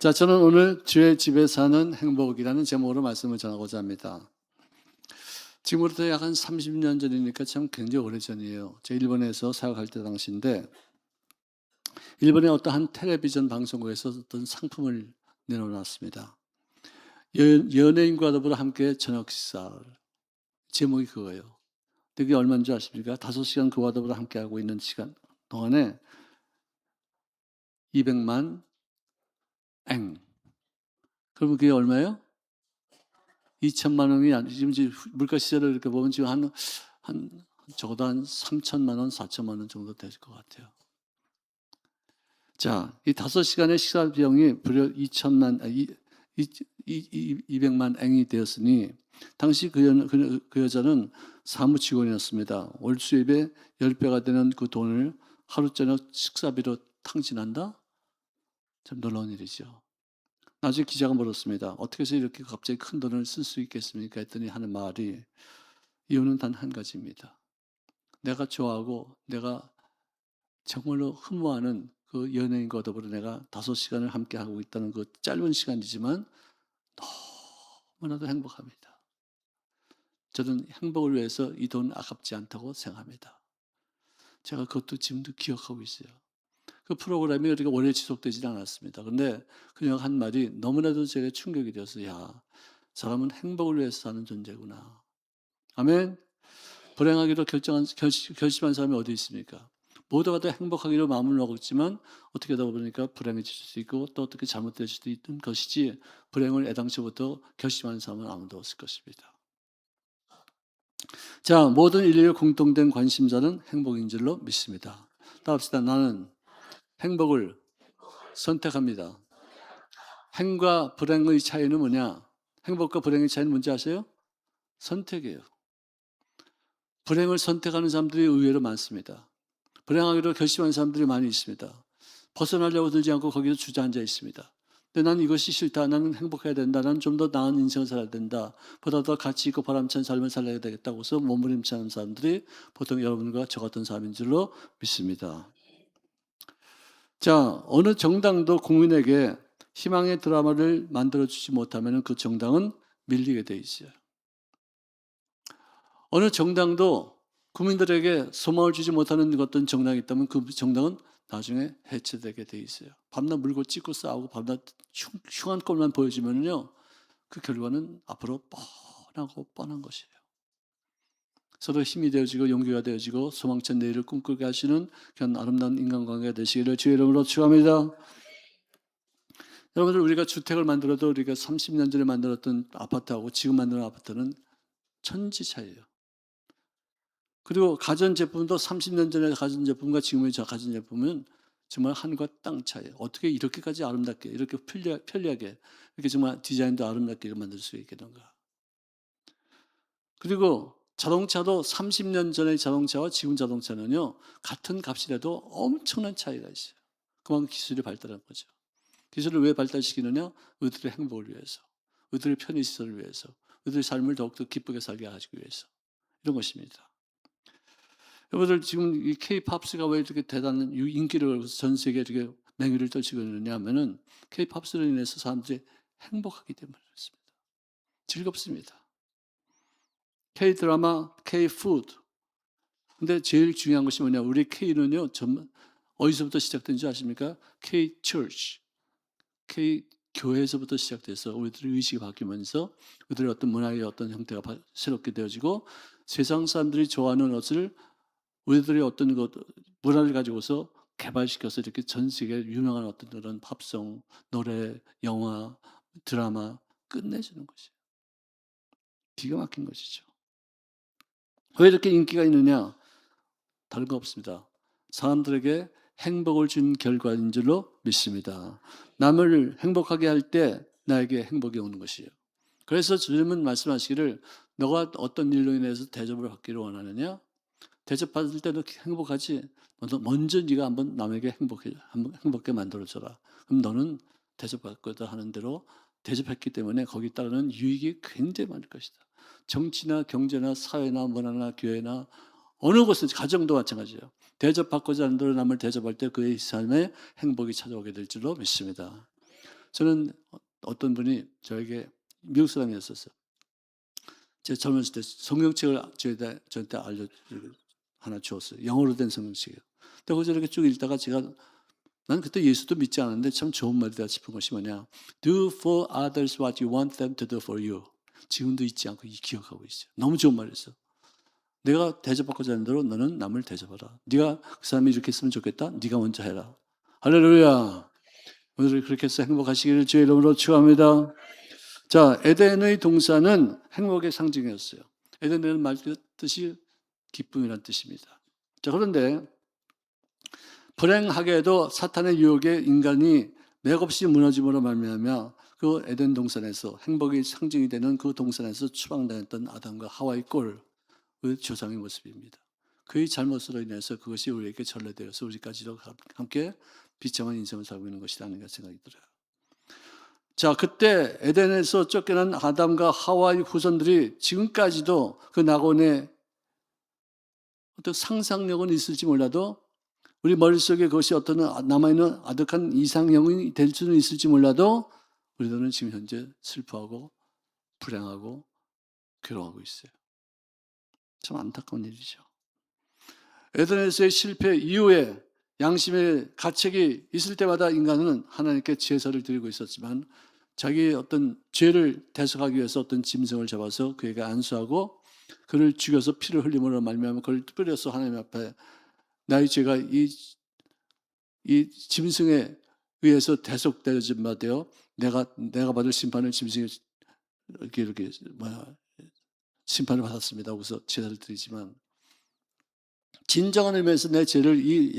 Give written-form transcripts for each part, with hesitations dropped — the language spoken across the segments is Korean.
자, 저는 오늘 주의 집에 사는 행복이라는 제목으로 말씀을 전하고자 합니다. 지금부터 약 한 30년 전이니까 참 굉장히 오래전이에요. 제가 일본에서 사역할 때 당시인데, 일본의 어떤 한 텔레비전 방송국에서 어떤 상품을 내놓았습니다. 연예인과 더불어 함께 저녁 식사. 제목이 그거예요. 근데 그게 얼마인 줄 아십니까? 5시간 그와 더불어 함께하고 있는 시간 동안에 200만 eng. 그러면 그게 얼마예요? 2천만 원이 지금 물가 시세를 이렇게 보면 지금 한 적어도 한 3천만 원, 4천만 원 정도 될 것 같아요. 자, 이 5시간의 식사 비용이 무려 200만 앵이 되었으니 당시 그 여자는 사무직원이었습니다. 월 수입의 10배가 되는 그 돈을 하루 저녁 식사비로 탕진한다? 참 놀라운 일이죠. 나중에 기자가 물었습니다. 어떻게 해서 이렇게 갑자기 큰 돈을 쓸 수 있겠습니까? 했더니 하는 말이 이유는 단 한 가지입니다. 내가 좋아하고 내가 정말로 흠모하는 그 연예인과 더불어 내가 5시간을 함께 하고 있다는 그 짧은 시간이지만 너무나도 행복합니다. 저는 행복을 위해서 이 돈 아깝지 않다고 생각합니다. 제가 그것도 지금도 기억하고 있어요. 그 프로그램이 그렇게 오래 지속되지는 않았습니다. 그런데 그녀가 한 말이 너무나도 제게 충격이 되어서 야, 사람은 행복을 위해서 사는 존재구나. 아멘. 불행하기로 결심한 사람이 어디 있습니까? 모두가 다 행복하기로 마음을 먹었지만 어떻게 하다 보니까 불행해질 수도 있고 또 어떻게 잘못될 수도 있는 것이지 불행을 애당초부터 결심하는 사람은 아무도 없을 것입니다. 자, 모든 인류의 공통된 관심사는 행복인 줄로 믿습니다. 따라합시다. 나는 행복을 선택합니다. 행과 불행의 차이는 뭐냐? 행복과 불행의 차이는 뭔지 아세요? 선택이에요. 불행을 선택하는 사람들이 의외로 많습니다. 불행하기로 결심한 사람들이 많이 있습니다. 벗어나려고 들지 않고 거기서 주저앉아 있습니다. 근데 나는 이것이 싫다. 나는 행복해야 된다. 나는 좀 더 나은 인생을 살아야 된다. 보다 더 가치 있고 보람찬 삶을 살아야 되겠다고 해서 몸부림치는 사람들이 보통 여러분과 저 같은 사람인 줄로 믿습니다. 자, 어느 정당도 국민에게 희망의 드라마를 만들어주지 못하면 그 정당은 밀리게 돼 있어요. 어느 정당도 국민들에게 소망을 주지 못하는 어떤 정당이 있다면 그 정당은 나중에 해체되게 돼 있어요. 밤낮 물고 찢고 싸우고 밤낮 흉한 꼴만 보여지면요, 그 결과는 앞으로 뻔하고 뻔한 것이에요. 서로 힘이 되어지고 용기가 되어지고 소망찬 내일을 꿈꾸게 하시는 그런 아름다운 인간관계가 되시기를 주의 이름으로 축원합니다. 여러분들, 우리가 주택을 만들어도 우리가 30년 전에 만들었던 아파트하고 지금 만드는 아파트는 천지 차이예요. 그리고 가전제품도 30년 전에 가전제품과 지금의 가전제품은 정말 하늘과 땅 차이예요. 어떻게 이렇게까지 아름답게, 이렇게 편리하게, 이렇게 정말 디자인도 아름답게 만들 수 있겠는가. 그리고 자동차도 30년 전의 자동차와 지금 자동차는요, 같은 값이라도 엄청난 차이가 있어요. 그만큼 기술이 발달한 거죠. 기술을 왜 발달시키느냐? 우리들의 행복을 위해서, 우리들의 편의시설을 위해서, 우리들의 삶을 더욱더 기쁘게 살게 하기 위해서, 이런 것입니다. 여러분들, 지금 이 K-팝스가 왜 이렇게 대단한 인기를 전 세계에 이렇게 맹위를 떨치고 있느냐 하면은 K-팝스로 인해서 사람들이 행복하기 때문에 그렇습니다. 즐겁습니다. K-드라마, K-푸드. 근데 제일 중요한 것이 뭐냐? 우리 K는요, 어디서부터 시작된 줄 아십니까? K-church. K-교회에서부터 시작돼서 우리들의 의식이 바뀌면서 우리들의 어떤 문화의 어떤 형태가 새롭게 되어지고 세상 사람들이 좋아하는 것을 우리들의 어떤 문화를 가지고서 개발시켜서 이렇게 전 세계에 유명한 어떤 그런 팝송, 노래, 영화, 드라마 끝내주는 것이에요. 기가 막힌 것이죠. 왜 이렇게 인기가 있느냐? 다른 거 없습니다. 사람들에게 행복을 준 결과인 줄로 믿습니다. 남을 행복하게 할 때 나에게 행복이 오는 것이에요. 그래서 주님은 말씀하시기를 너가 어떤 일로 인해서 대접을 받기를 원하느냐? 대접받을 때도 행복하지. 먼저 네가 한번 남에게 행복하게 만들어줘라. 그럼 너는 대접받고자 하는 대로 대접했기 때문에 거기에 따르는 유익이 굉장히 많을 것이다. 정치나 경제나 사회나 문화나 교회나 어느 곳은 가정도 마찬가지예요. 대접받고자 하는 대로 남을 대접할 때 그의 삶에 행복이 찾아오게 될 줄로 믿습니다. 저는 어떤 분이 저에게 미국 사람이었었어요. 제가 젊었을 때 성경책을 저한테 하나 주었어요. 영어로 된 성경책이에요. 근데 거기서 이렇게 쭉 읽다가 나는 그때 예수도 믿지 않았는데 참 좋은 말이다 싶은 것이 뭐냐. Do for others what you want them to do for you. 지금도 잊지 않고 기억하고 있어요. 너무 좋은 말이었어요. 내가 대접받고자 하는 대로 너는 남을 대접하라. 네가 그 사람이 이렇게 했으면 좋겠다. 네가 먼저 해라. 할렐루야. 오늘 그렇게 해서 행복하시기를 주의 이름으로 축원합니다. 자, 에덴의 동산은 행복의 상징이었어요. 에덴은 말 뜻이 기쁨이라는 뜻입니다. 자, 그런데 불행하게도 사탄의 유혹에 인간이 맥없이 무너짐으로 말미암아 그 에덴 동산에서 행복의 상징이 되는 그 동산에서 추방당했던 아담과 하와의 꼴, 그 조상의 모습입니다. 그의 잘못으로 인해서 그것이 우리에게 전래되어서 우리까지도 함께 비참한 인생을 살고 있는 것이라는 생각이 들어요. 자, 그때 에덴에서 쫓겨난 아담과 하와의 후손들이 지금까지도 그 낙원에 어떤 상상력은 있을지 몰라도 우리 머릿속에 그것이 어떤 남아있는 아득한 이상형이 될 수는 있을지 몰라도 우리들은 지금 현재 슬퍼하고 불행하고 괴로워하고 있어요. 참 안타까운 일이죠. 에덴에서의 실패 이후에 양심의 가책이 있을 때마다 인간은 하나님께 제사를 드리고 있었지만 자기의 어떤 죄를 대속하기 위해서 어떤 짐승을 잡아서 그에게 안수하고 그를 죽여서 피를 흘림으로 말미암아 그를 뿌려서 하나님 앞에 나의 죄가 이 짐승에 의해서 대속되어진 바 되어 내가 받을 심판을 짐승이 이렇게 심판을 받았습니다. 그래서 제사를 드리지만 진정한 의미에서 내 죄를 이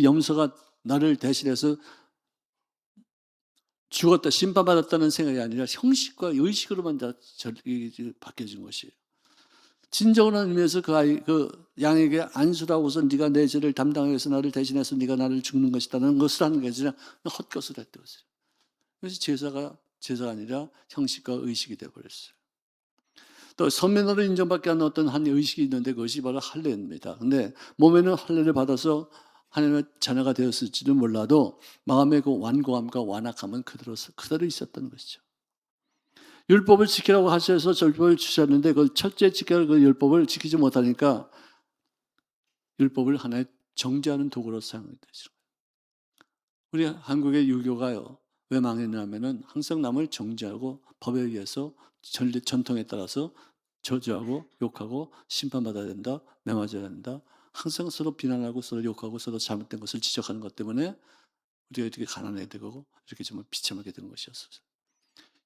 염소가 나를 대신해서 죽었다, 심판받았다는 생각이 아니라 형식과 의식으로만 다 바뀌어진 것이에요. 진정한 의미에서 그 양에게 안수라고서 네가 내 죄를 담당하기 위해서 나를 대신해서 네가 나를 죽는 것이다는 것을 하는 게 아니라 헛것을 했던 것이에요. 그래서 제사가 아니라 형식과 의식이 되어버렸어요. 또 선민으로 인정받게 하는 어떤 한 의식이 있는데 그것이 바로 할례입니다. 근데 몸에는 할례를 받아서 하나님의 자녀가 되었을지는 몰라도 마음의 그 완고함과 완악함은 그대로 있었던 것이죠. 율법을 지키라고 하셔서 율법을 주셨는데 그 첫째 지켜야 할 그 율법을 지키지 못하니까 율법을 하나의 정죄하는 도구로 사용되죠. 우리 한국의 유교가요. 왜 망했냐면은 항상 남을 정죄하고 법에 의해서 전통에 따라서 저주하고 욕하고 심판받아야 된다, 매맞아야 된다. 항상 서로 비난하고 서로 욕하고 서로 잘못된 것을 지적하는 것 때문에 우리가 이렇게 가난하게 되고 이렇게 정말 비참하게 되는 것이었어요.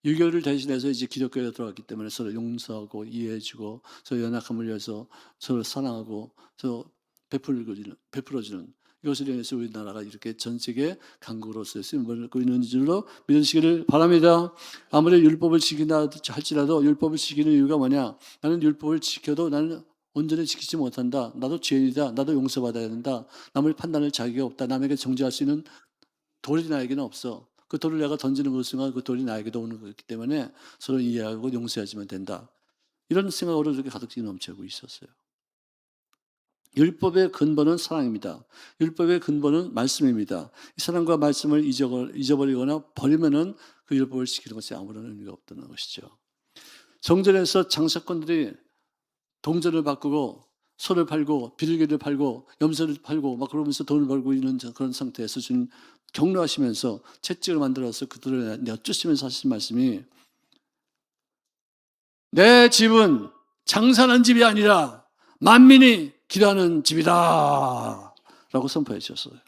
유교를 대신해서 이제 기독교에 들어왔기 때문에 서로 용서하고 이해해주고 서로 연약함을 위해서 서로 사랑하고 서로 베풀어주는 이것을 인해서 우리나라가 이렇게 전 세계 강국으로서 쓰임을 받고 있는 줄로 믿으시기를 바랍니다. 아무리 율법을 지킨다 할지라도 율법을 지키는 이유가 뭐냐? 나는 율법을 지켜도 나는 온전히 지키지 못한다. 나도 죄인이다. 나도 용서받아야 된다. 남을 판단할 자격이 없다. 남에게 정죄할 수 있는 돌이 나에게는 없어. 그 돌을 내가 던지는 그 순간 그 돌이 나에게도 오는 거기 때문에 서로 이해하고 용서하지면 된다. 이런 생각으로 이렇게 가득 넘치고 있었어요. 율법의 근본은 사랑입니다. 율법의 근본은 말씀입니다. 이 사랑과 말씀을 잊어버리거나 버리면은 그 율법을 지키는 것이 아무런 의미가 없다는 것이죠. 성전에서 장사꾼들이 동전을 바꾸고 소를 팔고 비둘기를 팔고 염소를 팔고 막 그러면서 돈을 벌고 있는 그런 상태에서 주님 격려하시면서 채찍을 만들어서 그들을 여쭈시면서 하신 말씀이 내 집은 장사하는 집이 아니라 만민이 기도하는 집이다 라고 선포해 주셨어요.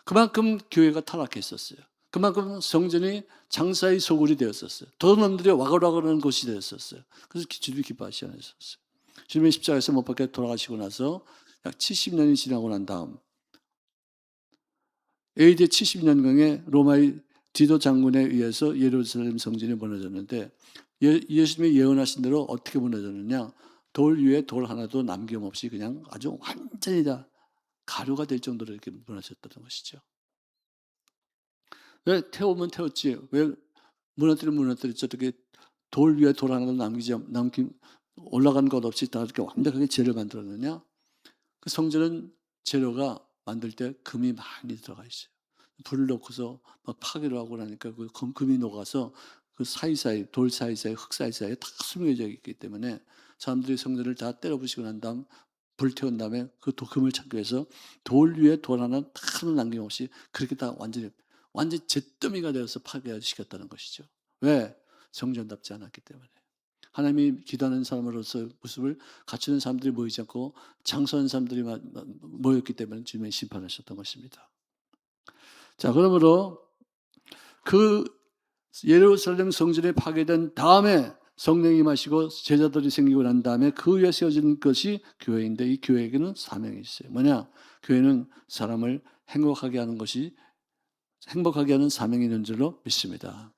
그만큼 교회가 타락했었어요. 그만큼 성전이 장사의 소굴이 되었었어요. 도둑놈들이 와글와글하는 곳이 되었었어요. 그래서 주님이 기뻐하시지 않으셨어요. 주님의 십자가에서 못 박혀 돌아가시고 나서 약 70년이 지나고 난 다음 AD 70년경에 로마의 디도 장군에 의해서 예루살렘 성전이 무너졌는데 예수님이 예언하신 대로 어떻게 무너졌느냐? 돌 위에 돌 하나도 남김없이 그냥 아주 완전히 다 가루가 될 정도로 이렇게 무너졌다는 것이죠. 왜 태우면 태웠지? 왜 무너뜨렸지? 어떻게 돌 위에 돌 하나도 올라간 것 없이 다 이렇게 완벽하게 재를 만들었느냐? 그 성전은 재료가 만들 때 금이 많이 들어가 있어요. 불을 넣고서 막 파괴를 하고 나니까 그 금이 녹아서 그 사이사이 돌 사이사이 흙 사이사이에 다 숨겨져 있기 때문에 사람들이 성전을 다 때려 부시고 난 다음 불태운 다음에 그 금을 찾기 위해서 돌 위에 돌 하나 하나 남김없이 그렇게 다 완전히 잿더미가 되어서 파괴시켰다는 것이죠. 왜? 성전답지 않았기 때문에. 하나님이 기도하는 사람으로서 모습을 갖추는 사람들이 모이지 않고 장수하는 사람들이 모였기 때문에 주님의 심판하셨던 것입니다. 자, 그러므로 그 예루살렘 성전이 파괴된 다음에 성령이 임하시고 제자들이 생기고 난 다음에 그 위에 세워진 것이 교회인데 이 교회에게는 사명이 있어요. 뭐냐? 교회는 사람을 행복하게 하는 것이 행복하게 하는 사명이 있는 줄로 믿습니다.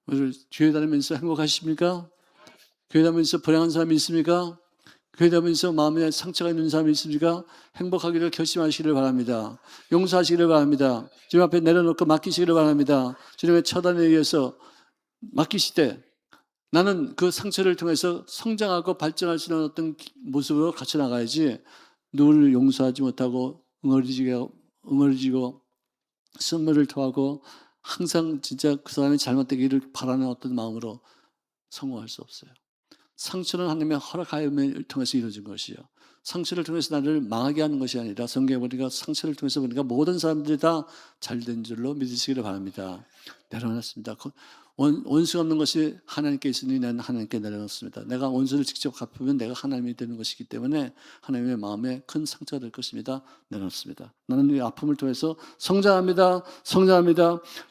오늘 교회 다니면서 행복하십니까? 교회 다니면서 불행한 사람이 있습니까? 교회 다니면서 마음에 상처가 있는 사람이 있습니까? 행복하기를 결심하시기를 바랍니다. 용서하시기를 바랍니다. 주님 앞에 내려놓고 맡기시기를 바랍니다. 주님의 처단에 의해서 맡기시되 나는 그 상처를 통해서 성장하고 발전할 수 있는 어떤 모습으로 같이 나가야지 누구를 용서하지 못하고 응어리지고 선물을 토하고 항상 진짜 그 사람이 잘못되기를 바라는 어떤 마음으로 성공할 수 없어요. 상처는 하나님의 허락하심을 통해서 이루어진 것이요. 상처를 통해서 나를 망하게 하는 것이 아니라 성경에 보니까 상처를 통해서 보니까 모든 사람들이 다 잘된 줄로 믿으시기를 바랍니다. 내려놨습니다. 원수가 없는 것이 하나님께 있으니 나는 하나님께 내려놓습니다. 내가 원수를 직접 갚으면 내가 하나님이 되는 것이기 때문에 하나님의 마음에 큰 상처가 될 것입니다. 내려놓습니다. 나는 이 아픔을 통해서 성장합니다.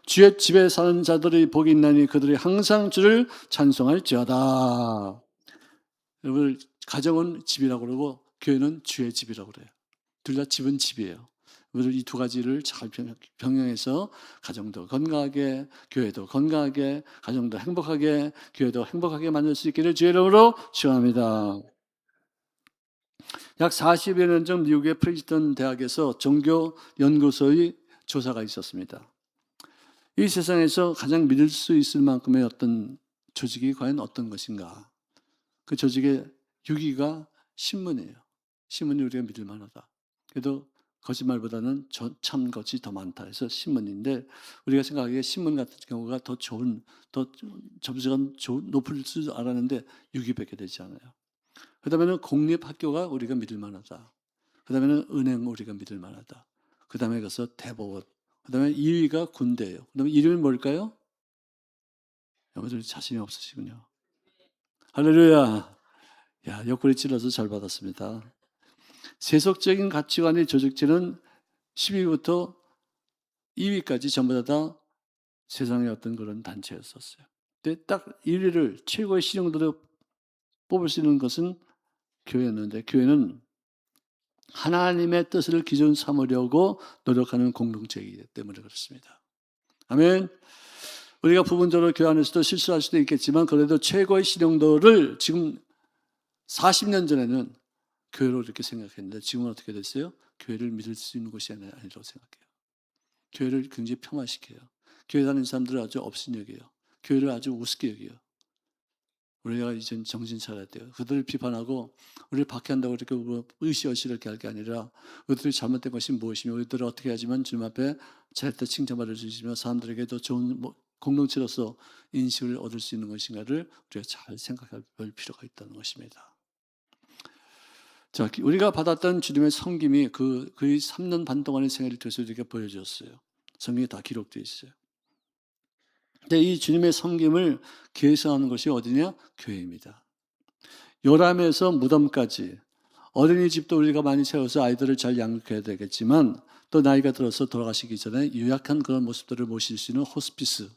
주의 집에 사는 자들이 복이 있나니 그들이 항상 주를 찬송할지어다. 여러분, 가정은 집이라고 그러고 교회는 주의 집이라고 그래요. 둘 다 집은 집이에요. 이 두 가지를 잘 병행해서 가정도 건강하게, 교회도 건강하게, 가정도 행복하게, 교회도 행복하게 만들 수 있기를 주의 이름으로 축원합니다. 약 40여 년 전 미국의 프린스턴 대학에서 종교 연구소의 조사가 있었습니다. 이 세상에서 가장 믿을 수 있을 만큼의 어떤 조직이 과연 어떤 것인가? 그 조직의 6위가 신문이에요. 신문이 우리가 믿을 만하다. 그래도 거짓말보다는 참 것이 더 많다 해서 신문인데 우리가 생각하기에 신문 같은 경우가 더 좋은, 더 점수가 높을 줄 알았는데 6위밖에 되지 않아요. 그 다음에는 공립학교가 우리가 믿을 만하다. 그 다음에는 은행 우리가 믿을 만하다. 그 다음에 가서 대법원. 그 다음에 2위가 군대예요. 그 다음에 1위는 뭘까요? 여러분들 자신이 없으시군요. 할렐루야. 야, 옆구리 찔러서 잘 받았습니다. 세속적인 가치관의 조직체는 10위부터 2위까지 전부 다 세상의 어떤 그런 단체였었어요. 근데 딱 1위를 최고의 실용도로 뽑을 수 있는 것은 교회였는데 교회는 하나님의 뜻을 기준 삼으려고 노력하는 공동체이기 때문에 그렇습니다. 아멘. 우리가 부분적으로 교회 안에서도 실수할 수도 있겠지만 그래도 최고의 실용도를 지금 40년 전에는 교회로 이렇게 생각했는데 지금은 어떻게 됐어요? 교회를 믿을 수 있는 곳이 아니라고 생각해요. 교회를 굉장히 폄하시켜요. 교회 다니는 사람들을 아주 업신여겨요. 교회를 아주 우습게 여겨요. 우리가 이제 정신 차려야 돼요. 그들을 비판하고 우리를 박해한다고 이렇게 으쌰으쌰 이렇게 할 게 아니라 그들이 잘못된 것이 무엇이며 그들을 어떻게 하지만 주님 앞에 잘했다 칭찬받을 수 있으며 사람들에게도 좋은 공동체로서 인식을 얻을 수 있는 것인가를 우리가 잘 생각해 볼 필요가 있다는 것입니다. 자, 우리가 받았던 주님의 섬김이 거의 3년 반 동안의 생애를 통해서 우리에게 보여주었어요. 성경에 다 기록되어 있어요. 근데 이 주님의 섬김을 계승하는 것이 어디냐? 교회입니다. 요람에서 무덤까지 어린이집도 우리가 많이 채워서 아이들을 잘 양육해야 되겠지만 또 나이가 들어서 돌아가시기 전에 유약한 그런 모습들을 모실 수 있는 호스피스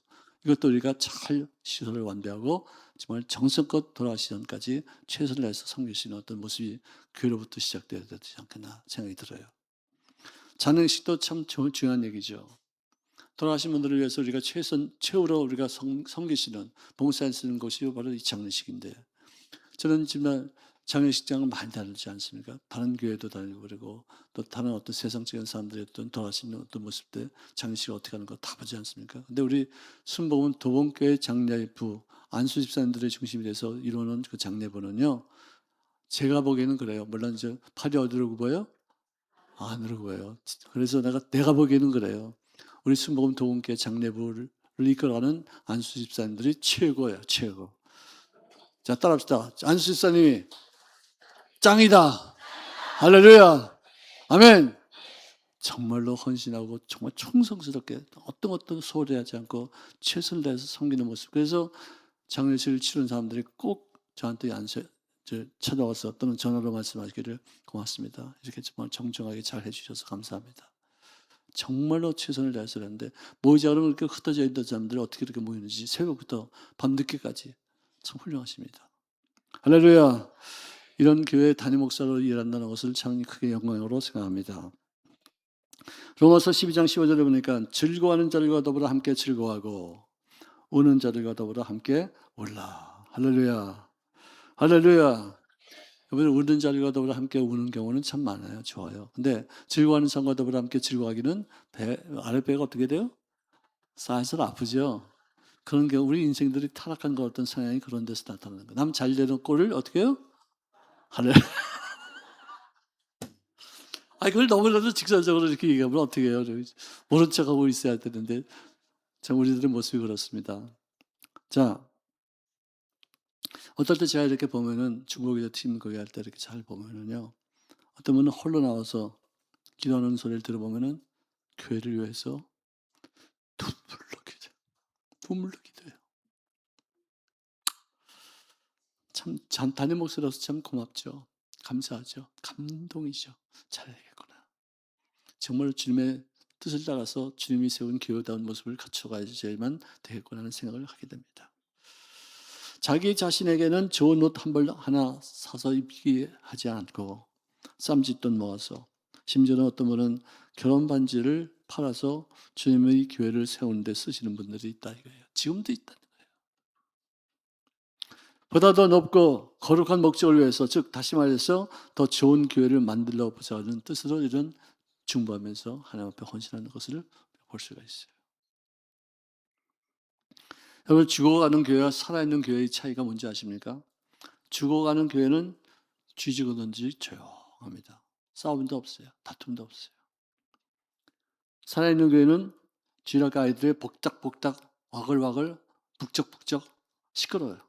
이것도 우리가 잘 시설을 완비하고 정말 정성껏 돌아가시기 전까지 최선을 다해서 섬길 수 있는 어떤 모습이 교회로부터 시작되어야 되지 않겠나 생각이 들어요. 장례식도 참 중요한 얘기죠. 돌아가신 분들을 위해서 우리가 최후로 우리가 섬기시는 봉사할 수 있는 곳이 바로 이 장례식인데 저는 정말 장례식장은 많이 다르지 않습니까? 다른 교회도 다니고 그리고 또 다른 어떤 세상적인 사람들의 어떤 돌아가시는 어떤 모습들 장례식을 어떻게 하는 거 다 보지 않습니까? 근데 우리 순복음 도봉교회 장례부 안수 집사님들의 중심이 돼서 이루는 그 장례부는요 제가 보기에는 그래요. 물론 이제 팔이 어디로 굽어요? 안으로 굽어요. 그래서 내가 보기에는 그래요. 우리 순복음 도움교회 장례부를 이끌어가는 안수 집사님들이 최고예요, 최고. 자, 따라합시다. 안수 집사님이 짱이다. 할렐루야. 아멘. 정말로 헌신하고 정말 충성스럽게 어떤 소홀히하지 않고 최선을 다해서 섬기는 모습. 그래서 장례식을 치른 사람들이 꼭 저한테 찾아와서 또는 전화로 말씀하시기를 고맙습니다. 이렇게 정말 정정하게 잘 해주셔서 감사합니다. 정말로 최선을 다해서 그랬는데 모이자 그러면 이렇게 흩어져 있던 사람들이 어떻게 이렇게 모이는지 새벽부터 밤늦게까지 참 훌륭하십니다. 할렐루야. 이런 교회 담임 목사로 일한다는 것을 참 크게 영광으로 생각합니다. 로마서 12장 15절에 보니까 즐거워하는 자들과 더불어 함께 즐거워하고 우는 자들과 더불어 함께 울라. 할렐루야. 할렐루야. 여러분 우는 자들과 더불어 함께 우는 경우는 참 많아요. 좋아요. 근데 즐거워하는 사람과 더불어 함께 즐거워하기는 아랫배가 어떻게 돼요? 살살 아프죠. 그런 경우 우리 인생들이 타락한 것 같은 성향이 그런 데서 나타나는 거예요. 남 잘 되는 꼴을 어떻게 해요? 할렐루야. 아니 그걸 너무나도 직설적으로 이렇게 얘기하면 어떻게 해요? 모른 척하고 있어야 되는데 참 우리들의 모습이 그렇습니다. 자, 어떨 때 제가 이렇게 보면은 중국에서 팀 거기 할 때 이렇게 잘 보면은요, 어떤 분은 홀로 나와서 기도하는 소리를 들어보면은 교회를 위해서 눈물로 기도해요. 참 담임 목사로서 참 고맙죠. 감사하죠. 감동이죠. 잘해야겠구나. 정말 주님의 뜻을 따라서 주님이 세운 교회다운 모습을 갖춰가야지만 되겠구나 하는 생각을 하게 됩니다. 자기 자신에게는 좋은 옷 한 벌 하나 사서 입기 하지 않고 쌈짓돈 모아서 심지어는 어떤 분은 결혼 반지를 팔아서 주님의 교회를 세우는 데 쓰시는 분들이 있다 이거예요. 지금도 있다는 거예요. 보다 더 높고 거룩한 목적을 위해서, 즉 다시 말해서 더 좋은 교회를 만들어 보자는 뜻으로 이런 중보하면서 하나님 앞에 헌신하는 것을 볼 수가 있어요. 여러분 죽어가는 교회와 살아있는 교회의 차이가 뭔지 아십니까? 죽어가는 교회는 쥐죽었는지 조용합니다. 싸움도 없어요. 다툼도 없어요. 살아있는 교회는 쥐락 아이들의 복닥복닥 와글와글 북적북적 시끄러워요.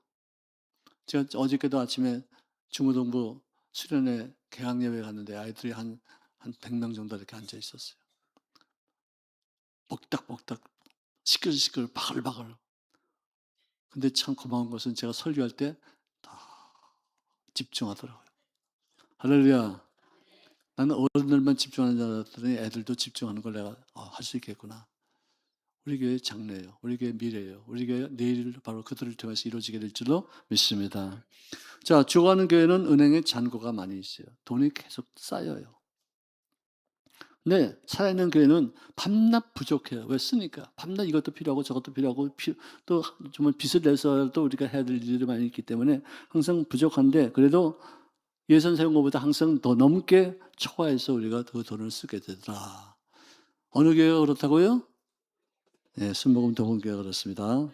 제가 어저께도 아침에 중고등부 수련회 개학 예배 갔는데 아이들이 한 100명 정도 이렇게 앉아 있었어요. 복닥복닥 시끌시끌 바글바글. 근데 참 고마운 것은 제가 설교할 때 다 집중하더라고요. 할렐루야. 나는 어른들만 집중하는 줄 알았더니 애들도 집중하는 걸 내가 할 수 있겠구나. 우리 교회 장래예요. 우리 교회 미래예요. 우리 교회 내일 바로 그들을 통해서 이루어지게 될 줄로 믿습니다. 자, 죽어가는 교회는 은행에 잔고가 많이 있어요. 돈이 계속 쌓여요. 근데 살아있는 교회는 밤낮 부족해요. 왜 쓰니까? 밤낮 이것도 필요하고 저것도 필요하고 또 정말 빚을 내서도 우리가 해야 될 일이 많이 있기 때문에 항상 부족한데 그래도 예산 세운 것보다 항상 더 넘게 초과해서 우리가 더 돈을 쓰게 되더라. 어느 교회가 그렇다고요? 네, 순복음 동원교회가 그렇습니다.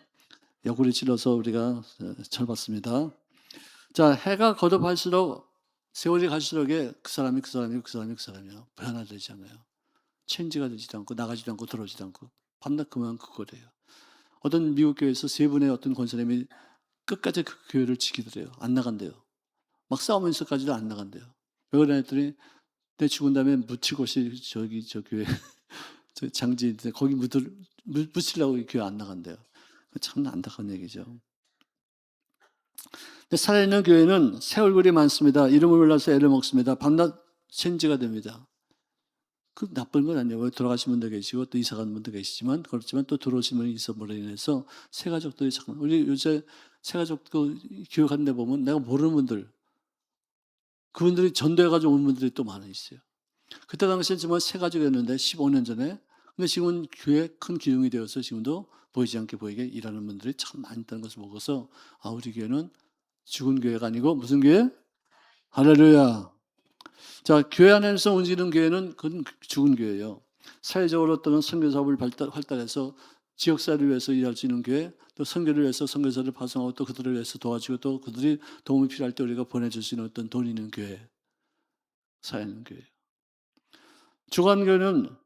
옆구리 찔러서 우리가 철받습니다. 자, 해가 거듭할수록 세월이 갈수록에 그 사람이요. 변화되지 않아요. 체인지가 되지도 않고 나가지도 않고 들어오지도 않고 밤낮 그만 그거래요. 어떤 미국 교회에서 세 분의 어떤 권사님이 끝까지 그 교회를 지키더래요. 안 나간대요. 막 싸우면서까지도 안 나간대요. 왜 그러냐 했더니 내 죽은 다음에 묻힐 곳이 저 교회 저 장지인데 거기 묻히려고 교회 안 나간대요. 참 안타까운 얘기죠. 근데 살아있는 교회는 새 얼굴이 많습니다. 이름을 몰라서 애를 먹습니다. 밤낮 체인지가 됩니다. 그 나쁜 건 아니에요. 왜 돌아가신 분도 계시고 또 이사간 분도 계시지만 그렇지만 또 들어오신 분이 있어므로 인해서 새 가족들이 잠깐 우리 요새 새 가족도 교육하는 데 보면 내가 모르는 분들 그분들이 전도해가지고 온 분들이 또 많아 있어요. 그때 당시엔 정말 새 가족이었는데 15년 전에 근데 지금은 교회 큰 기둥이 되어서 지금도 보이지 않게 보이게 일하는 분들이 참 많이 있다는 것을 보고서 우리 교회는 죽은 교회가 아니고 무슨 교회? 할렐루야. 자, 교회 안에서 움직이는 교회는 그건 죽은 교회예요. 사회적으로 또는 선교 사업을 활달해서 지역사회를 위해서 일할 수 있는 교회, 또 선교를 위해서 선교사를 파송하고 또 그들을 위해서 도와주고 또 그들이 도움이 필요할 때 우리가 보내줄 수 있는 어떤 돈 있는 교회, 사회 있는 교회. 주간교회는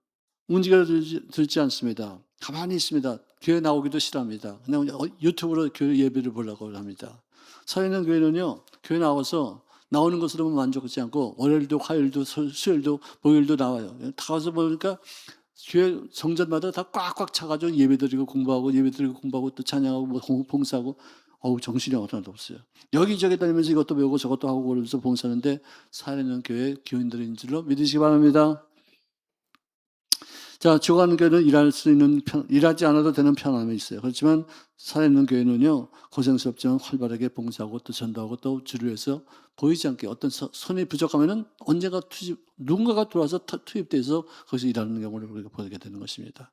움직여들지 않습니다. 가만히 있습니다. 교회 나오기도 싫어합니다. 그냥 유튜브로 교회 예배를 보려고 합니다. 살아있는 교회는요, 교회 나와서 나오는 것으로만 만족하지 않고 월요일도 화요일도 수요일도 목요일도 나와요. 다 와서 보니까 교회 성전마다 다 꽉꽉 차가지고 예배드리고 공부하고 예배드리고 공부하고 또 찬양하고 뭐 봉사하고 정신이 하나도 없어요. 여기저기 다니면서 이것도 배우고 저것도 하고 그러면서 봉사하는데 살아있는 교회 교인들인 줄로 믿으시기 바랍니다. 자, 주관하는 교회는 일하지 않아도 되는 편함이 있어요. 그렇지만 살아있는 교회는요, 고생스럽지만 활발하게 봉사하고 또 전도하고 또 주를 위해서 보이지 않게 어떤 손이 부족하면은 언젠가 누군가가 들어와서 투입돼서 거기서 일하는 경우를 우리가 보게 되는 것입니다.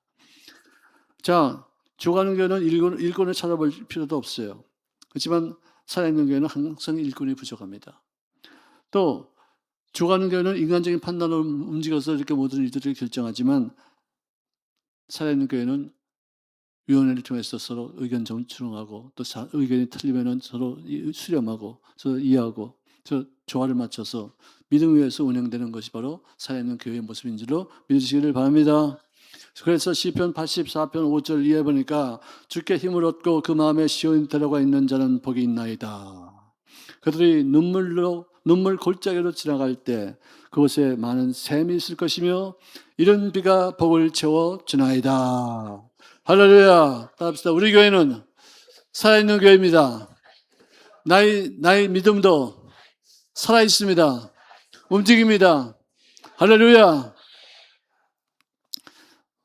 자, 주관하는 교회는 일꾼을 찾아볼 필요도 없어요. 그렇지만 살아있는 교회는 항상 일꾼이 부족합니다. 또 주관하는 교회는 인간적인 판단으로 움직여서 이렇게 모든 일들을 결정하지만 살아있는 교회는 위원회를 통해서 서로 의견 존중하고 또 의견이 틀리면 서로 수렴하고 서로 이해하고 조화를 맞춰서 믿음 위에서 운영되는 것이 바로 살아있는 교회의 모습인 줄로 믿으시기를 바랍니다. 그래서 시편 84편 5절 이해 보니까 주께 힘을 얻고 그 마음에 시온이 들어가 있는 자는 복이 있나이다. 그들이 눈물 골짜기로 지나갈 때 그곳에 많은 샘이 있을 것이며 이런 비가 복을 채워 주나이다. 할렐루야. 따라합시다. 우리 교회는 살아있는 교회입니다. 나의 믿음도 살아있습니다. 움직입니다. 할렐루야.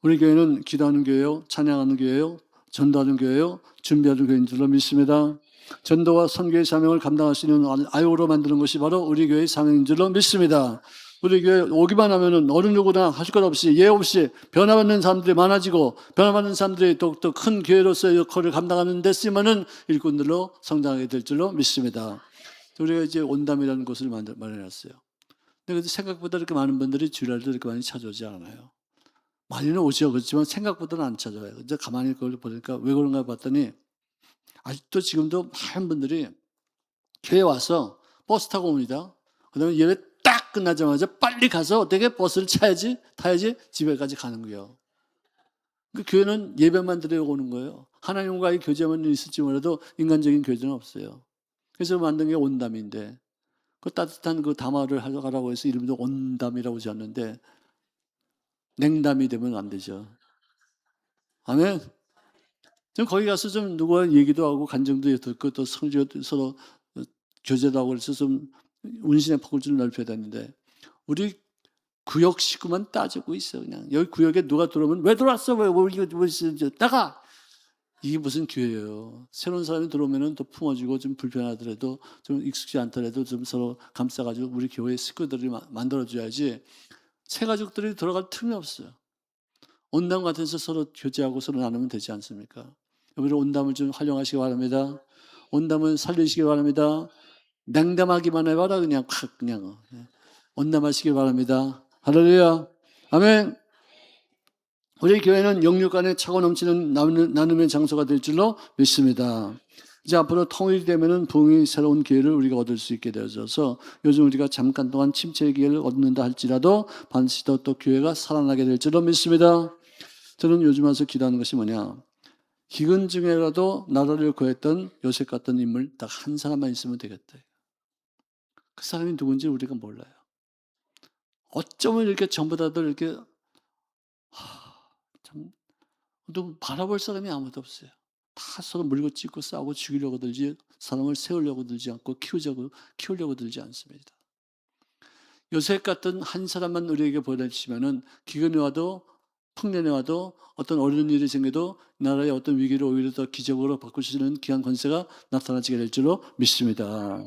우리 교회는 기도하는 교회요, 찬양하는 교회요, 전도하는 교회요, 준비하는 교회인 줄로 믿습니다. 전도와 선교의 사명을 감당할 수 있는 아이오로 만드는 것이 바로 우리 교회의 사명인 줄로 믿습니다. 우리 교회 오기만 하면은 어느 누구나 하실 것 없이 예 없이 변화받는 사람들이 많아지고 변화받는 사람들이 또 큰 교회로서의 역할을 감당하는 데 쓰면은 일꾼들로 성장하게 될 줄로 믿습니다. 우리가 이제 온담이라는 곳을 마련했어요. 근데 생각보다 이렇게 많은 분들이 주일날도 이렇게 많이 찾아오지 않아요. 많이는 오죠. 그렇지만 생각보다는 안 찾아와요. 이제 가만히 그걸 보니까 왜 그런가 봤더니 아직도 지금도 많은 분들이 교회 와서 버스 타고 옵니다. 그 다음에 예배 딱 끝나자마자 빨리 가서 어떻게 버스를 타야지 집에까지 가는 거예요. 그 교회는 예배만 드리려고 오는 거예요. 하나님과의 교제만 있을지 몰라도 인간적인 교제는 없어요. 그래서 만든 게 온담인데 그 따뜻한 그 담화를 하라고 해서 이름도 온담이라고 지었는데 냉담이 되면 안 되죠. 아멘. 좀 거기 가서 좀 누구와 얘기도 하고 간증도 듣고 또 성지도 서로 교제도 하고 그래서 좀 운신의 폭을 좀 넓혀야 되는데 우리 구역 식구만 따지고 있어. 그냥 여기 구역에 누가 들어오면 왜 들어왔어? 왜 나가. 이게 무슨 교회예요? 새로운 사람이 들어오면은 또 품어주고 좀 불편하더라도 좀 익숙지 않더라도 좀 서로 감싸가지고 우리 교회 식구들이 만들어줘야지 새 가족들이 들어갈 틈이 없어요. 온담 같은 데서 서로 교제하고 서로 나누면 되지 않습니까? 여러분 온담을 좀 활용하시기 바랍니다. 온담을 살리시기 바랍니다. 냉담하기만 해봐라 그냥 확 그냥 온담하시기 바랍니다. 할렐루야. 아멘. 우리 교회는 영육 간에 차고 넘치는 나눔의 장소가 될 줄로 믿습니다. 이제 앞으로 통일이 되면은 부흥이 새로운 기회를 우리가 얻을 수 있게 되어져서 요즘 우리가 잠깐 동안 침체의 기회를 얻는다 할지라도 반드시 또 교회가 살아나게 될 줄로 믿습니다. 저는 요즘 와서 기도하는 것이 뭐냐. 기근 중에라도 나라를 구했던 요셉 같은 인물 딱 한 사람만 있으면 되겠다. 그 사람이 누군지 우리가 몰라요. 어쩌면 이렇게 전부 다들 이렇게 참 또 바라볼 사람이 아무도 없어요. 다 서로 물고 찢고 싸우고 죽이려고 들지 사람을 세우려고 들지 않고 키우려고 들지 않습니다. 요셉 같은 한 사람만 우리에게 보내주시면은 기근이 와도 풍년이 와도 어떤 어려운 일이 생겨도 나라의 어떤 위기를 오히려 더 기적으로 바꿀 수 있는 귀한 권세가 나타나지게 될 줄로 믿습니다.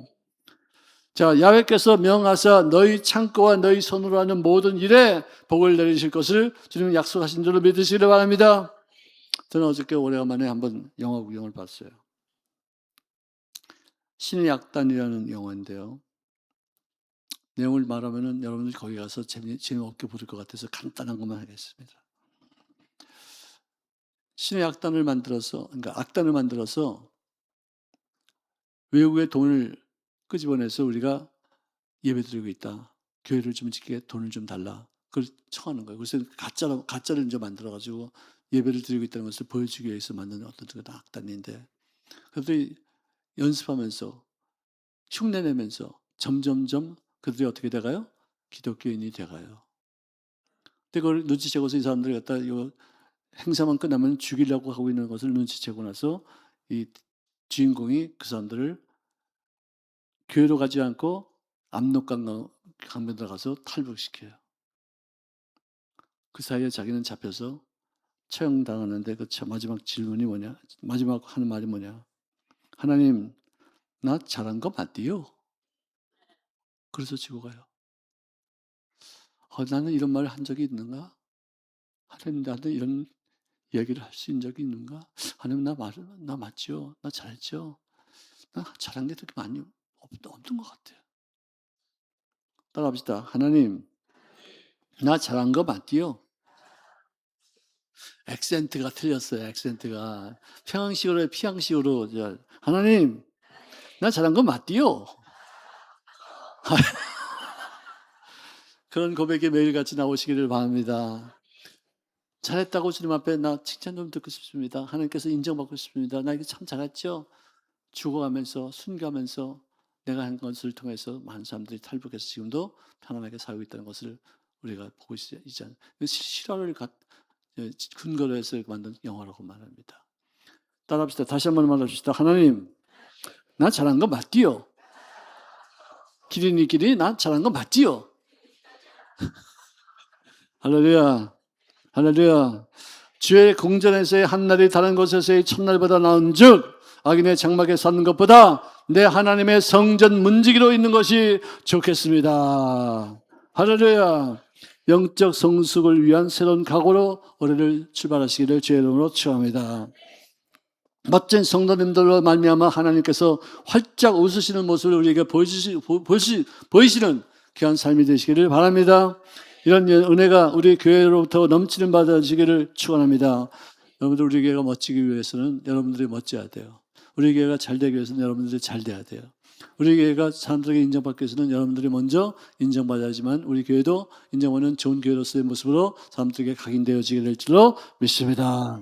자, 야훼께서 명하사 너희 창고와 너희 손으로 하는 모든 일에 복을 내리실 것을 주님 약속하신 줄로 믿으시기를 바랍니다. 저는 어저께 오래간만에 한번 영화 구경을 봤어요. 신의 약단이라는 영화인데요. 내용을 말하면은 여러분들이 거기 가서 재미없게 보실 것 같아서 간단한 것만 하겠습니다. 신의 악단을 만들어서 외국의 돈을 끄집어내서 우리가 예배드리고 있다. 교회를 좀 짓게 돈을 좀 달라. 그걸 청하는 거예요. 그래서 가짜를 이제 만들어가지고 예배를 드리고 있다는 것을 보여주기 위해서 만든 어떤 그 악단인데, 그들이 연습하면서 흉내내면서 점점점 그들이 어떻게 돼가요? 기독교인이 돼가요. 근데 그걸 눈치채고서 이 사람들이 갖다 이 행사만 끝나면 죽이려고 하고 있는 것을 눈치채고 나서 이 주인공이 그 사람들을 교회로 가지 않고 압록강변에 가서 탈북시켜요. 그 사이에 자기는 잡혀서 처형당하는데 그 마지막 질문이 뭐냐? 마지막 하는 말이 뭐냐? 하나님, 나 잘한 거 맞디요? 그래서 지고 가요. 나는 이런 말을 한 적이 있는가? 하나님, 나한테 이런 얘기를 할 수 있는 적이 있는가? 하나님, 나 맞죠? 나 잘했죠? 나 잘한 게 그렇게 많이 없는 것 같아요. 따라합시다. 하나님, 나 잘한 거 맞디요? 액센트가 틀렸어요. 액센트가 평양식으로 해요. 피양식으로. 하나님, 나 잘한 거 맞디요? 그런 고백이 매일같이 나오시기를 바랍니다. 잘했다고 주님 앞에 나 칭찬 좀 듣고 싶습니다. 하나님께서 인정받고 싶습니다. 나 이거 참 잘했죠? 죽어가면서 순가면서 내가 한 것을 통해서 많은 사람들이 탈북해서 지금도 편안하게 살고 있다는 것을 우리가 보고 있잖아요. 실화를 근거로 해서 만든 영화라고 말합니다. 따라합시다. 다시 한번 말합시다. 하나님, 나 잘한 거 맞디요? 기린이끼리 나 잘한 거 맞지요? 할렐루야. 할렐루야. 주의 궁전에서의 한날이 다른 곳에서의 첫날보다 나은즉 악인의 장막에 사는 것보다 내 하나님의 성전 문지기로 있는 것이 좋겠습니다. 할렐루야. 영적 성숙을 위한 새로운 각오로 올해를 출발하시기를 주의 이름으로 축원합니다. 멋진 성도님들로 말미암아 하나님께서 활짝 웃으시는 모습을 우리에게 보이시는 귀한 삶이 되시기를 바랍니다. 이런 은혜가 우리 교회로부터 넘치는 받아지기를 축원합니다. 여러분들, 우리 교회가 멋지기 위해서는 여러분들이 멋져야 돼요. 우리 교회가 잘 되기 위해서는 여러분들이 잘 돼야 돼요. 우리 교회가 사람들에게 인정받기 위해서는 여러분들이 먼저 인정받아야지만 우리 교회도 인정받는 좋은 교회로서의 모습으로 사람들에게 각인되어지게 될 줄로 믿습니다.